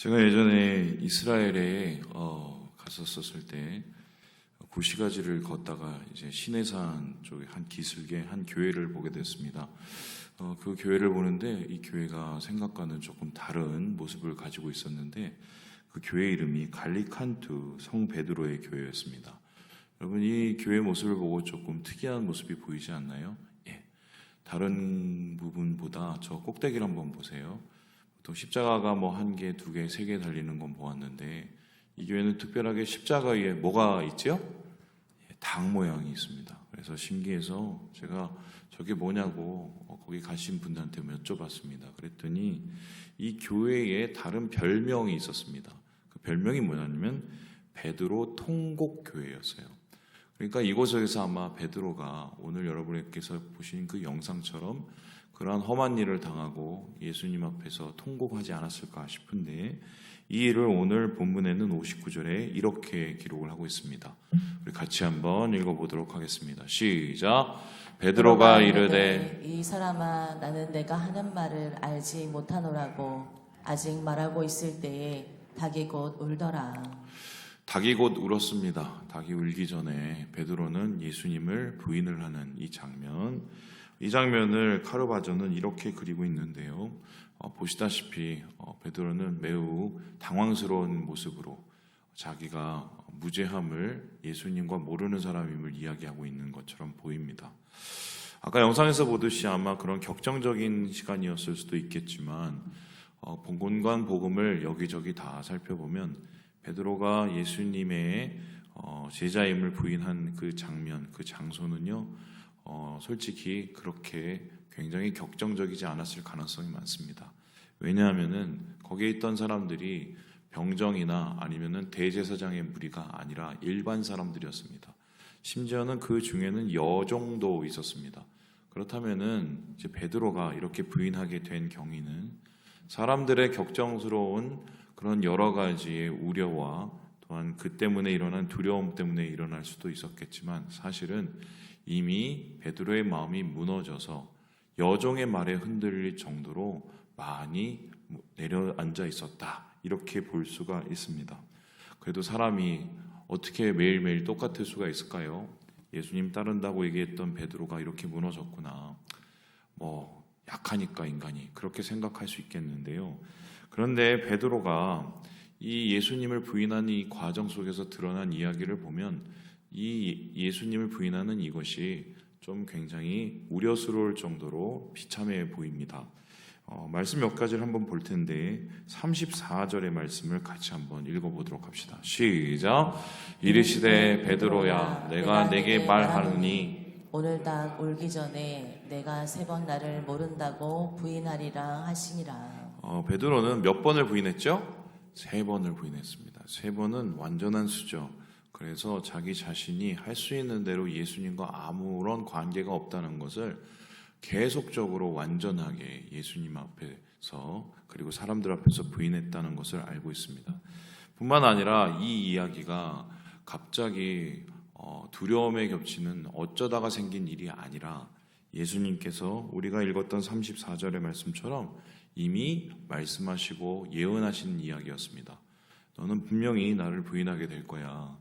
제가 예전에 이스라엘에 갔었을 때 구시가지를 걷다가 이제 시내산 쪽에 한 기슭에 한 교회를 보게 됐습니다. 그 교회를 보는데 이 교회가 생각과는 조금 다른 모습을 가지고 있었는데 그 교회 이름이 갈리칸투 성 베드로의 교회였습니다. 여러분, 이 교회 모습을 보고 조금 특이한 모습이 보이지 않나요? 예. 다른 부분보다 저 꼭대기를 한번 보세요. 보통 십자가가 뭐 한 개, 두 개, 세 개 달리는 건 보았는데 이 교회는 특별하게 십자가 위에 뭐가 있죠? 닭 모양이 있습니다. 그래서 신기해서 제가 저게 뭐냐고 거기 가신 분들한테 여쭤봤습니다. 그랬더니 이 교회에 다른 별명이 있었습니다. 그 별명이 뭐냐면 베드로 통곡교회였어요. 그러니까 이곳에서 아마 베드로가 오늘 여러분께서 보신 그 영상처럼 그러한 험한 일을 당하고 예수님 앞에서 통곡하지 않았을까 싶은데 이 일을 오늘 본문에는 59절에 이렇게 기록을 하고 있습니다. 우리 같이 한번 읽어보도록 하겠습니다. 시작. 베드로가 이르되 이 사람아, 나는 내가 하는 말을 알지 못하노라고 아직 말하고 있을 때에 닭이 곧 울더라. 닭이 곧 울었습니다. 닭이 울기 전에 베드로는 예수님을 부인을 하는 이 장면을 카르바저는 이렇게 그리고 있는데요. 보시다시피 베드로는 매우 당황스러운 모습으로 자기가 무죄함을 예수님과 모르는 사람임을 이야기하고 있는 것처럼 보입니다. 아까 영상에서 보듯이 아마 그런 격정적인 시간이었을 수도 있겠지만 본곤관 복음을 여기저기 다 살펴보면 베드로가 예수님의 제자임을 부인한 그 장면, 그 장소는요, 솔직히 그렇게 굉장히 격정적이지 않았을 가능성이 많습니다. 왜냐하면은 거기에 있던 사람들이 병정이나 아니면은 대제사장의 무리가 아니라 일반 사람들이었습니다. 심지어는 그 중에는 여종도 있었습니다. 그렇다면은 이제 베드로가 이렇게 부인하게 된 경위는 사람들의 격정스러운 그런 여러 가지의 우려와 또한 그 때문에 일어난 두려움 때문에 일어날 수도 있었겠지만 사실은 이미 베드로의 마음이 무너져서 여종의 말에 흔들릴 정도로 많이 내려앉아 있었다. 이렇게 볼 수가 있습니다. 그래도 사람이 어떻게 매일매일 똑같을 수가 있을까요? 예수님 따른다고 얘기했던 베드로가 이렇게 무너졌구나. 약하니까 인간이 그렇게 생각할 수 있겠는데요. 그런데 베드로가 이 예수님을 부인하는 이 과정 속에서 드러난 이야기를 보면 이 예수님을 부인하는 이것이 좀 굉장히 우려스러울 정도로 비참해 보입니다. 말씀 몇 가지를 한번 볼 텐데 34절의 말씀을 같이 한번 읽어보도록 합시다. 시작. 이르시되 베드로야, 내가 내게 말하노니 오늘 닭 울기 전에 내가 3번 나를 모른다고 부인하리라 하시니라. 베드로는 몇 번을 부인했죠? 3번을 부인했습니다. 3번은 완전한 수죠. 그래서 자기 자신이 할 수 있는 대로 예수님과 아무런 관계가 없다는 것을 계속적으로 완전하게 예수님 앞에서 그리고 사람들 앞에서 부인했다는 것을 알고 있습니다. 뿐만 아니라 이 이야기가 갑자기 두려움에 겹치는 어쩌다가 생긴 일이 아니라 예수님께서 우리가 읽었던 34절의 말씀처럼 이미 말씀하시고 예언하신 이야기였습니다. 너는 분명히 나를 부인하게 될 거야.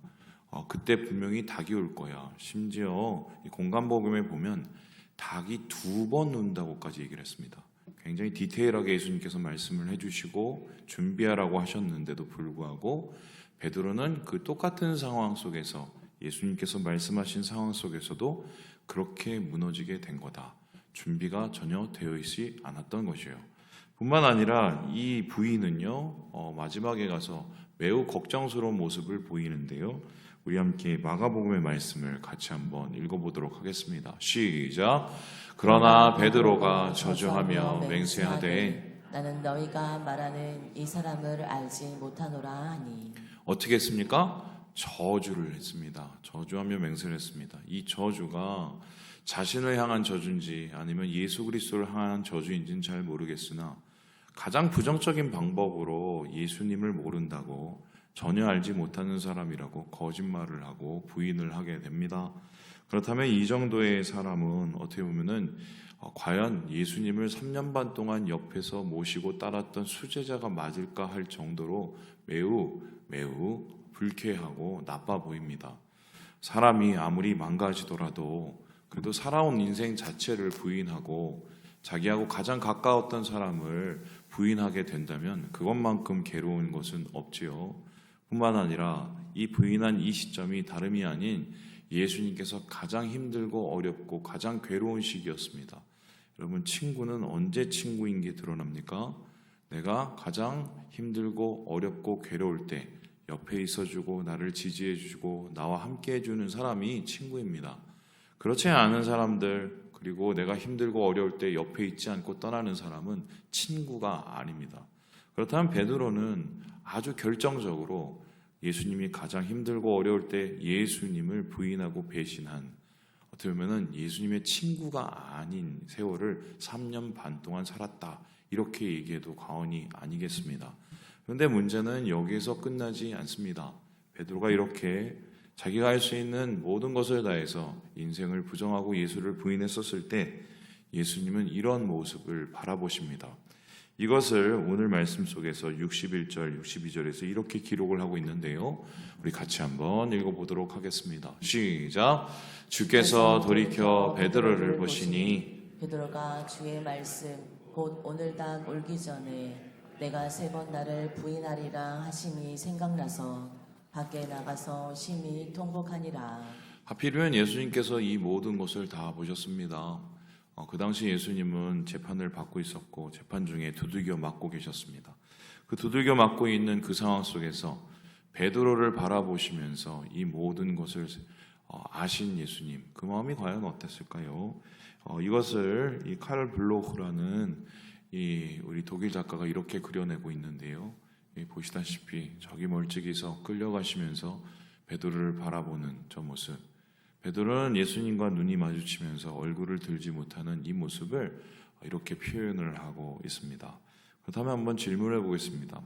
그때 분명히 닭이 올 거야. 심지어 이 공간복음에 보면 닭이 2번 운다고까지 얘기를 했습니다. 굉장히 디테일하게 예수님께서 말씀을 해주시고 준비하라고 하셨는데도 불구하고 베드로는 그 똑같은 상황 속에서 예수님께서 말씀하신 상황 속에서도 그렇게 무너지게 된 거다. 준비가 전혀 되어 있지 않았던 것이에요. 뿐만 아니라 이 부인은요, 마지막에 가서 매우 걱정스러운 모습을 보이는데요. 우리 함께 마가복음의 말씀을 같이 한번 읽어보도록 하겠습니다. 시작. 그러나 베드로가 저주하며 맹세하되 나는 너희가 말하는 이 사람을 알지 못하노라 하니. 어떻게 했습니까? 저주를 했습니다. 저주하며 맹세를 했습니다. 이 저주가 자신을 향한 저주인지 아니면 예수 그리스도를 향한 저주인지는 잘 모르겠으나 가장 부정적인 방법으로 예수님을 모른다고 전혀 알지 못하는 사람이라고 거짓말을 하고 부인을 하게 됩니다. 그렇다면 이 정도의 사람은 어떻게 보면은 과연 예수님을 3년 반 동안 옆에서 모시고 따랐던 수제자가 맞을까 할 정도로 매우 불쾌하고 나빠 보입니다. 사람이 아무리 망가지더라도 그래도 살아온 인생 자체를 부인하고 자기하고 가장 가까웠던 사람을 부인하게 된다면 그것만큼 괴로운 것은 없지요. 뿐만 아니라 이 부인한 이 시점이 다름이 아닌 예수님께서 가장 힘들고 어렵고 가장 괴로운 시기였습니다. 여러분, 친구는 언제 친구인 게 드러납니까? 내가 가장 힘들고 어렵고 괴로울 때 옆에 있어주고 나를 지지해주고 나와 함께 해주는 사람이 친구입니다. 그렇지 않은 사람들, 그리고 내가 힘들고 어려울 때 옆에 있지 않고 떠나는 사람은 친구가 아닙니다. 그렇다면 베드로는 아주 결정적으로 예수님이 가장 힘들고 어려울 때 예수님을 부인하고 배신한, 어떻게 보면 예수님의 친구가 아닌 세월을 3년 반 동안 살았다, 이렇게 얘기해도 과언이 아니겠습니다. 그런데 문제는 여기에서 끝나지 않습니다. 베드로가 이렇게 자기가 할 수 있는 모든 것을 다해서 인생을 부정하고 예수를 부인했었을 때 예수님은 이런 모습을 바라보십니다. 이것을 오늘 말씀 속에서 61절, 62절에서 이렇게 기록을 하고 있는데요. 우리 같이 한번 읽어보도록 하겠습니다. 시작! 주께서 돌이켜 베드로를 보시니 베드로가 주의 말씀 곧 오늘 닭 울기 전에 내가 3번 나를 부인하리라 하심이 생각나서 밖에 나가서 심히 통곡하니라. 하필이면 예수님께서 이 모든 것을 다 보셨습니다. 그 당시 예수님은 재판을 받고 있었고 재판 중에 두들겨 맞고 계셨습니다. 그 두들겨 맞고 있는 그 상황 속에서 베드로를 바라보시면서 이 모든 것을 아신 예수님, 그 마음이 과연 어땠을까요? 이것을 이 칼 블로흐라는 이 우리 독일 작가가 이렇게 그려내고 있는데요. 보시다시피 저기 멀찍이서 끌려가시면서 베드로를 바라보는 저 모습, 베드로는 예수님과 눈이 마주치면서 얼굴을 들지 못하는 이 모습을 이렇게 표현을 하고 있습니다. 그렇다면 한번 질문해 보겠습니다.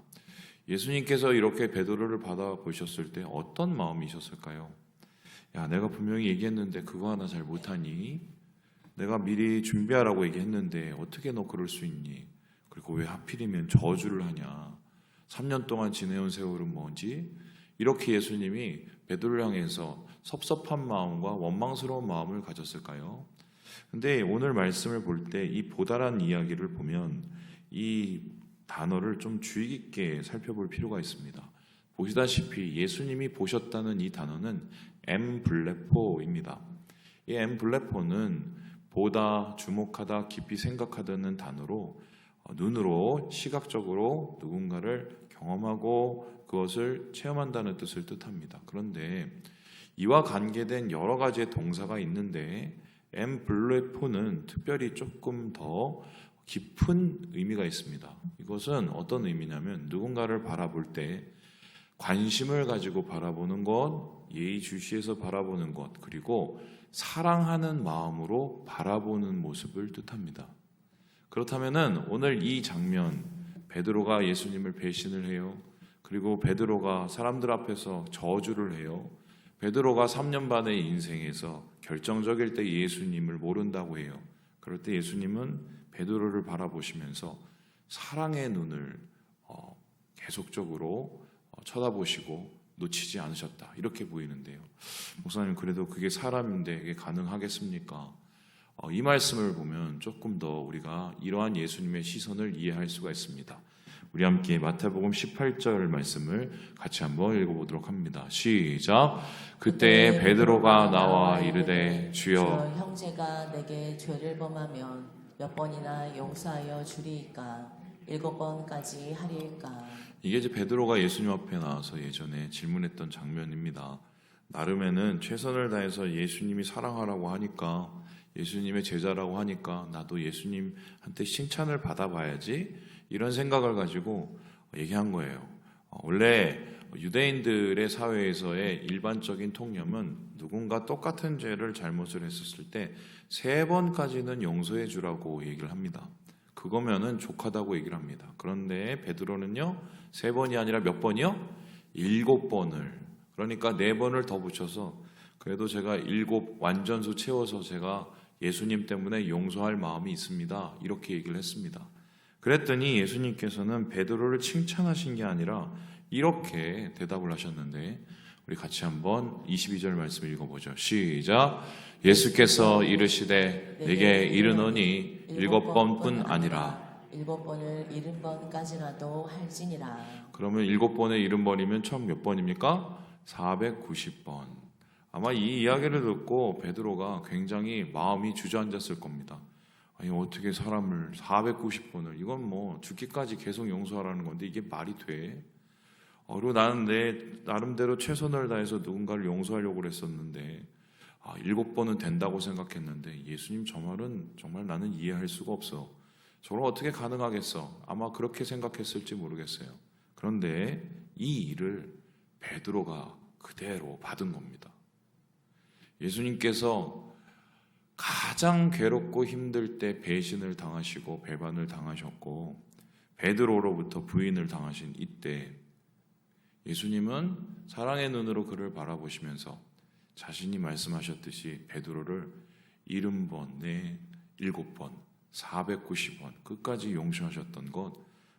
예수님께서 이렇게 베드로를 받아보셨을 때 어떤 마음이셨을까요? 야, 내가 분명히 얘기했는데 그거 하나 잘 못하니? 내가 미리 준비하라고 얘기했는데 어떻게 너 그럴 수 있니? 그리고 왜 하필이면 저주를 하냐? 3년 동안 지내온 세월은 뭐지? 이렇게 예수님이 베드로를 향해서 섭섭한 마음과 원망스러운 마음을 가졌을까요? 근데 오늘 말씀을 볼 때 이 보다란 이야기를 보면 이 단어를 좀 주의 깊게 살펴볼 필요가 있습니다. 보시다시피 예수님이 보셨다는 이 단어는 엠블레포입니다. 이 엠블레포는 보다, 주목하다, 깊이 생각하다는 단어로 눈으로 시각적으로 누군가를 경험하고 그것을 체험한다는 뜻을 뜻합니다. 그런데 이와 관계된 여러 가지의 동사가 있는데 엠블레포는 특별히 조금 더 깊은 의미가 있습니다. 이것은 어떤 의미냐면 누군가를 바라볼 때 관심을 가지고 바라보는 것, 예의주시해서 바라보는 것, 그리고 사랑하는 마음으로 바라보는 모습을 뜻합니다. 그렇다면은 오늘 이 장면, 베드로가 예수님을 배신을 해요. 그리고 베드로가 사람들 앞에서 저주를 해요. 베드로가 3년 반의 인생에서 결정적일 때 예수님을 모른다고 해요. 그럴 때 예수님은 베드로를 바라보시면서 사랑의 눈을 계속적으로 쳐다보시고 놓치지 않으셨다, 이렇게 보이는데요. 목사님, 그래도 그게 사람인데 그게 가능하겠습니까? 이 말씀을 보면 조금 더 우리가 이러한 예수님의 시선을 이해할 수가 있습니다. 우리 함께 마태복음 18절 말씀을 같이 한번 읽어보도록 합니다. 시작! 그때 베드로가 나와 이르되 주여, 형제가 내게 죄를 범하면 몇 번이나 용서하여 주리이까? 7번까지 하리이까? 이게 이제 베드로가 예수님 앞에 나와서 예전에 질문했던 장면입니다. 나름에는 최선을 다해서 예수님이 사랑하라고 하니까, 예수님의 제자라고 하니까 나도 예수님한테 칭찬을 받아봐야지, 이런 생각을 가지고 얘기한 거예요. 원래 유대인들의 사회에서의 일반적인 통념은 누군가 똑같은 죄를 잘못을 했었을 때 3번까지는 용서해 주라고 얘기를 합니다. 그거면은 족하다고 얘기를 합니다. 그런데 베드로는요, 3번이 아니라 몇 번이요? 7번을, 그러니까 4번을 더 붙여서 그래도 제가 7 완전수 채워서 제가 예수님 때문에 용서할 마음이 있습니다. 이렇게 얘기를 했습니다. 그랬더니 예수님께서는 베드로를 칭찬하신 게 아니라 이렇게 대답을 하셨는데, 우리 같이 한번 22절 말씀을 읽어보죠. 시작. 예수께서 이르시되 내게 이르노니 7번뿐 아니라. 7번을 70번까지라도 할지니라. 그러면 7번에 70번이면 총 몇 번입니까? 490번. 아마 이 이야기를 듣고 베드로가 굉장히 마음이 주저앉았을 겁니다. 아니, 어떻게 사람을 490번을, 이건 뭐 죽기까지 계속 용서하라는 건데 이게 말이 돼? 그리고 나는 내 나름대로 최선을 다해서 누군가를 용서하려고 그랬었는데 7번은 된다고 생각했는데 예수님 저 말은 정말 나는 이해할 수가 없어. 저걸 어떻게 가능하겠어? 아마 그렇게 생각했을지 모르겠어요. 그런데 이 일을 베드로가 그대로 받은 겁니다. 예수님께서 가장 괴롭고 힘들 때 배신을 당하시고 배반을 당하셨고 베드로로부터 부인을 당하신 이때 예수님은 사랑의 눈으로 그를 바라보시면서 자신이 말씀하셨듯이 베드로를 70번, 7번, 490번 끝까지 용서하셨던 것,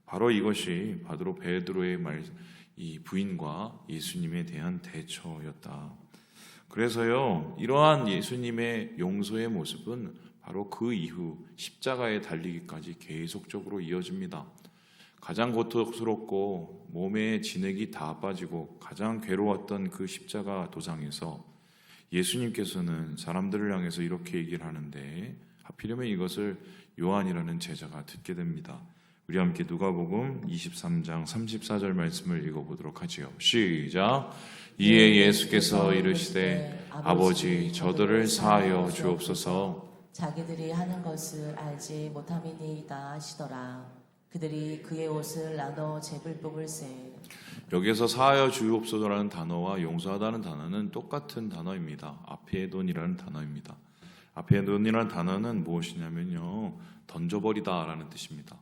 바로 이것이 바로 베드로의 이 부인과 예수님에 대한 대처였다. 그래서요, 이러한 예수님의 용서의 모습은 바로 그 이후 십자가에 달리기까지 계속적으로 이어집니다. 가장 고통스럽고 몸에 진액이 다 빠지고 가장 괴로웠던 그 십자가 도상에서 예수님께서는 사람들을 향해서 이렇게 얘기를 하는데, 하필이면 이것을 요한이라는 제자가 듣게 됩니다. 우리 함께 누가복음 23장 34절 말씀을 읽어보도록 하지요. 시작. 이에 예수께서 이르시되 아버지 저들을 사하여 주옵소서. 자기들이 하는 것을 알지 못함이니이다 하시더라. 그들이 그의 옷을 나눠 잽을 뽑을세. 여기에서 사하여 주옵소서라는 단어와 용서하다는 단어는 똑같은 단어입니다. 아페돈이라는 단어입니다. 아페돈이라는 단어는 무엇이냐면요, 던져버리다라는 뜻입니다.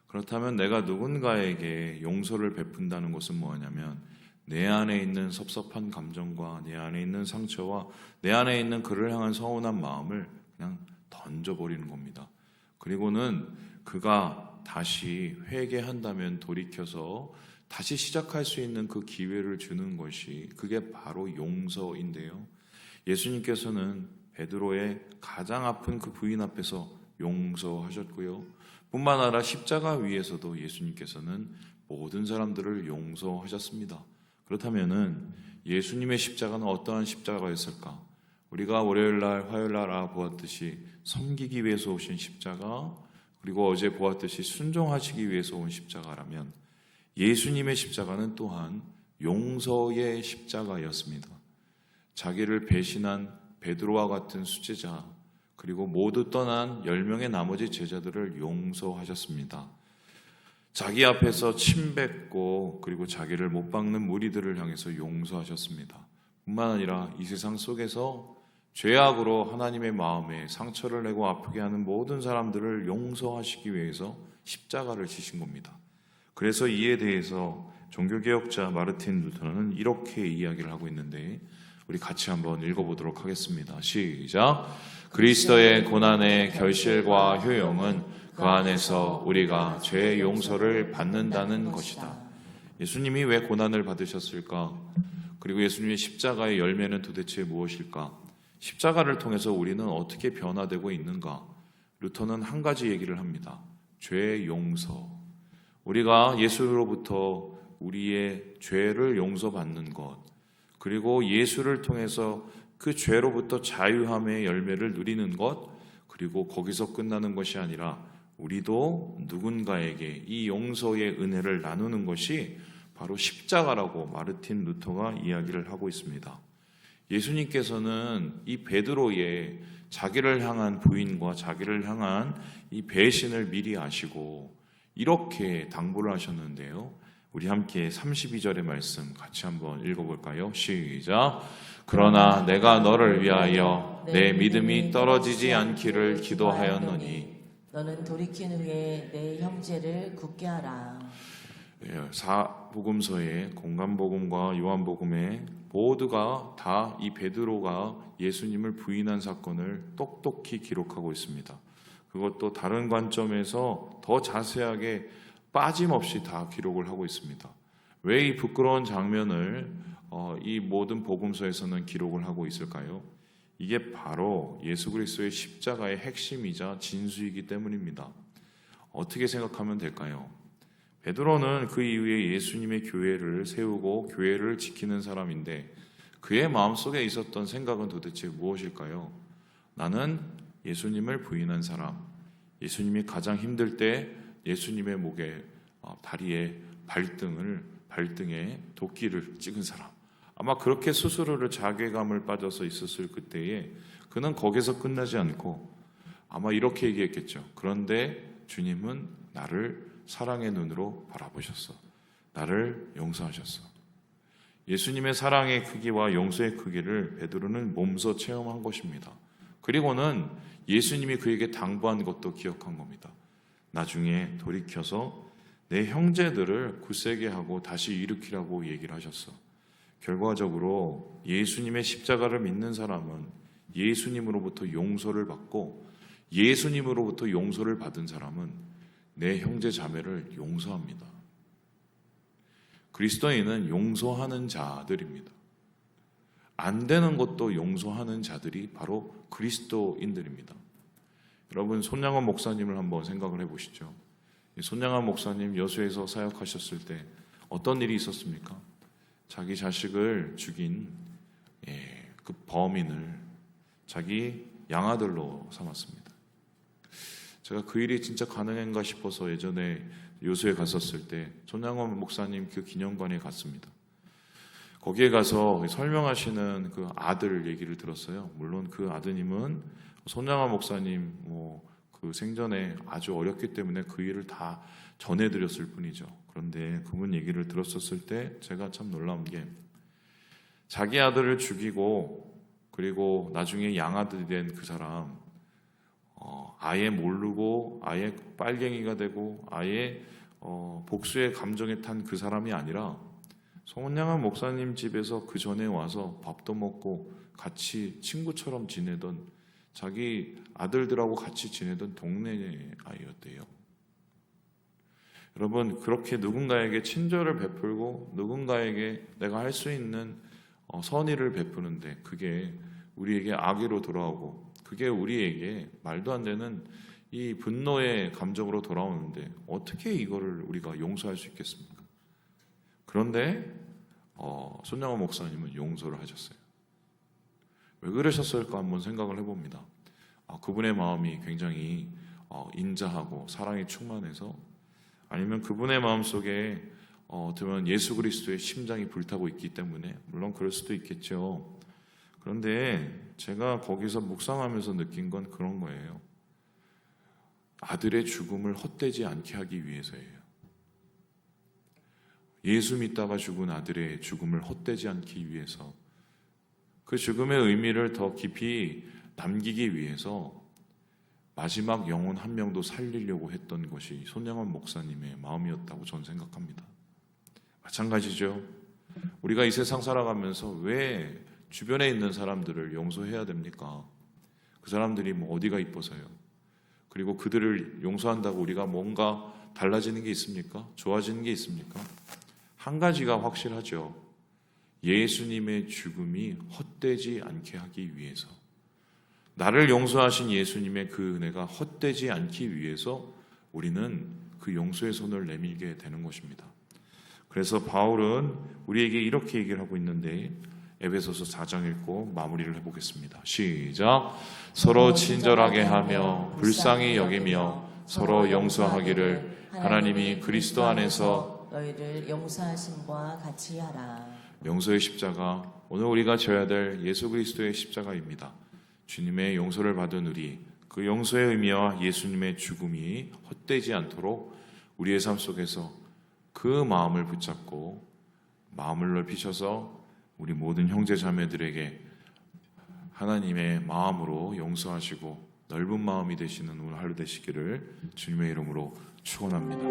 그렇다면 내가 누군가에게 용서를 베푼다는 것은 뭐냐면 내 안에 있는 섭섭한 감정과 내 안에 있는 상처와 내 안에 있는 그를 향한 서운한 마음을 그냥 던져버리는 겁니다. 그리고는 그가 다시 회개한다면 돌이켜서 다시 시작할 수 있는 그 기회를 주는 것이, 그게 바로 용서인데요. 예수님께서는 베드로의 가장 아픈 그 부인 앞에서 용서하셨고요. 뿐만 아니라 십자가 위에서도 예수님께서는 모든 사람들을 용서하셨습니다. 그렇다면은 예수님의 십자가는 어떠한 십자가였을까? 우리가 월요일날, 화요일날 알아보았듯이 섬기기 위해서 오신 십자가, 그리고 어제 보았듯이 순종하시기 위해서 온 십자가라면 예수님의 십자가는 또한 용서의 십자가였습니다. 자기를 배신한 베드로와 같은 수제자, 그리고 모두 떠난 10명의 나머지 제자들을 용서하셨습니다. 자기 앞에서 침뱉고 그리고 자기를 못 박는 무리들을 향해서 용서하셨습니다. 뿐만 아니라 이 세상 속에서 죄악으로 하나님의 마음에 상처를 내고 아프게 하는 모든 사람들을 용서하시기 위해서 십자가를 지신 겁니다. 그래서 이에 대해서 종교개혁자 마르틴 루터는 이렇게 이야기를 하고 있는데, 우리 같이 한번 읽어보도록 하겠습니다. 시작. 그리스도의 고난의 결실과 효용은 그 안에서 우리가 죄의 용서를 받는다는 것이다. 예수님이 왜 고난을 받으셨을까? 그리고 예수님의 십자가의 열매는 도대체 무엇일까? 십자가를 통해서 우리는 어떻게 변화되고 있는가? 루터는 한 가지 얘기를 합니다. 죄의 용서. 우리가 예수로부터 우리의 죄를 용서받는 것, 그리고 예수를 통해서 그 죄로부터 자유함의 열매를 누리는 것, 그리고 거기서 끝나는 것이 아니라 우리도 누군가에게 이 용서의 은혜를 나누는 것이 바로 십자가라고 마르틴 루터가 이야기를 하고 있습니다. 예수님께서는 이 베드로의 자기를 향한 부인과 자기를 향한 이 배신을 미리 아시고 이렇게 당부를 하셨는데요. 우리 함께 32절의 말씀 같이 한번 읽어볼까요? 시작. 그러나 내가 너를 위하여 내 믿음이 떨어지지 않기를 기도하였노니. 너는 돌이킨 후에 내 형제를 굳게 하라. 사복음서에 공간복음과 요한복음에 모두가 다 이 베드로가 예수님을 부인한 사건을 똑똑히 기록하고 있습니다. 그것도 다른 관점에서 더 자세하게 빠짐없이 다 기록을 하고 있습니다. 왜 이 부끄러운 장면을 이 모든 복음서에서는 기록을 하고 있을까요? 이게 바로 예수 그리스도의 십자가의 핵심이자 진수이기 때문입니다. 어떻게 생각하면 될까요? 베드로는 그 이후에 예수님의 교회를 세우고 교회를 지키는 사람인데 그의 마음속에 있었던 생각은 도대체 무엇일까요? 나는 예수님을 부인한 사람, 예수님이 가장 힘들 때 예수님의 목에 다리에 발등에 도끼를 찍은 사람, 아마 그렇게 스스로를 자괴감을 빠져서 있었을 그때에 그는 거기서 끝나지 않고 아마 이렇게 얘기했겠죠. 그런데 주님은 나를 사랑의 눈으로 바라보셨어. 나를 용서하셨어. 예수님의 사랑의 크기와 용서의 크기를 베드로는 몸소 체험한 것입니다. 그리고는 예수님이 그에게 당부한 것도 기억한 겁니다. 나중에 돌이켜서 내 형제들을 굳세게 하고 다시 일으키라고 얘기를 하셨어. 결과적으로 예수님의 십자가를 믿는 사람은 예수님으로부터 용서를 받고 예수님으로부터 용서를 받은 사람은 내 형제 자매를 용서합니다. 그리스도인은 용서하는 자들입니다. 안 되는 것도 용서하는 자들이 바로 그리스도인들입니다. 여러분, 손양원 목사님을 한번 생각을 해보시죠. 손양원 목사님 여수에서 사역하셨을 때 어떤 일이 있었습니까? 자기 자식을 죽인 그 범인을 자기 양아들로 삼았습니다. 제가 그 일이 진짜 가능한가 싶어서 예전에 여수에 갔었을 때 손양원 목사님 그 기념관에 갔습니다. 거기에 가서 설명하시는 그 아들 얘기를 들었어요. 물론 그 아드님은 손양원 목사님 그 생전에 아주 어렸기 때문에 그 일을 다 전해드렸을 뿐이죠. 그런데 그분 얘기를 들었었을 때 제가 참 놀라운 게 자기 아들을 죽이고 그리고 나중에 양아들이 된 그 사람 아예 모르고 아예 빨갱이가 되고 아예 복수의 감정에 탄 그 사람이 아니라 손양원 목사님 집에서 그 전에 와서 밥도 먹고 같이 친구처럼 지내던 자기 아들들하고 같이 지내던 동네 아이였대요. 여러분, 그렇게 누군가에게 친절을 베풀고 누군가에게 내가 할 수 있는 선의를 베푸는데 그게 우리에게 악의로 돌아오고 그게 우리에게 말도 안 되는 이 분노의 감정으로 돌아오는데 어떻게 이거를 우리가 용서할 수 있겠습니까? 그런데 손양원 목사님은 용서를 하셨어요. 왜 그러셨을까 한번 생각을 해봅니다. 그분의 마음이 굉장히 인자하고 사랑에 충만해서 아니면 그분의 마음속에 어쩌면 예수 그리스도의 심장이 불타고 있기 때문에 물론 그럴 수도 있겠죠. 그런데 제가 거기서 묵상하면서 느낀 건 그런 거예요. 아들의 죽음을 헛되지 않게 하기 위해서예요. 예수 믿다가 죽은 아들의 죽음을 헛되지 않기 위해서 그 죽음의 의미를 더 깊이 남기기 위해서 마지막 영혼 한 명도 살리려고 했던 것이 손양원 목사님의 마음이었다고 저는 생각합니다. 마찬가지죠. 우리가 이 세상 살아가면서 왜 주변에 있는 사람들을 용서해야 됩니까? 그 사람들이 어디가 이뻐서요? 그리고 그들을 용서한다고 우리가 뭔가 달라지는 게 있습니까? 좋아지는 게 있습니까? 한 가지가 확실하죠. 예수님의 죽음이 헛되지 않게 하기 위해서 나를 용서하신 예수님의 그 은혜가 헛되지 않기 위해서 우리는 그 용서의 손을 내밀게 되는 것입니다. 그래서 바울은 우리에게 이렇게 얘기를 하고 있는데 에베소서 4장 읽고 마무리를 해보겠습니다. 시작. 서로 친절하게 하며 불쌍히 여기며 서로 용서하기를 하나님이 그리스도 안에서 너희를 용서하심과 같이 하라. 용서의 십자가, 오늘 우리가 져야 될 예수 그리스도의 십자가입니다. 주님의 용서를 받은 우리, 그 용서의 의미와 예수님의 죽음이 헛되지 않도록 우리의 삶 속에서 그 마음을 붙잡고 마음을 넓히셔서 우리 모든 형제 자매들에게 하나님의 마음으로 용서하시고 넓은 마음이 되시는 오늘 하루 되시기를 주님의 이름으로 축원합니다.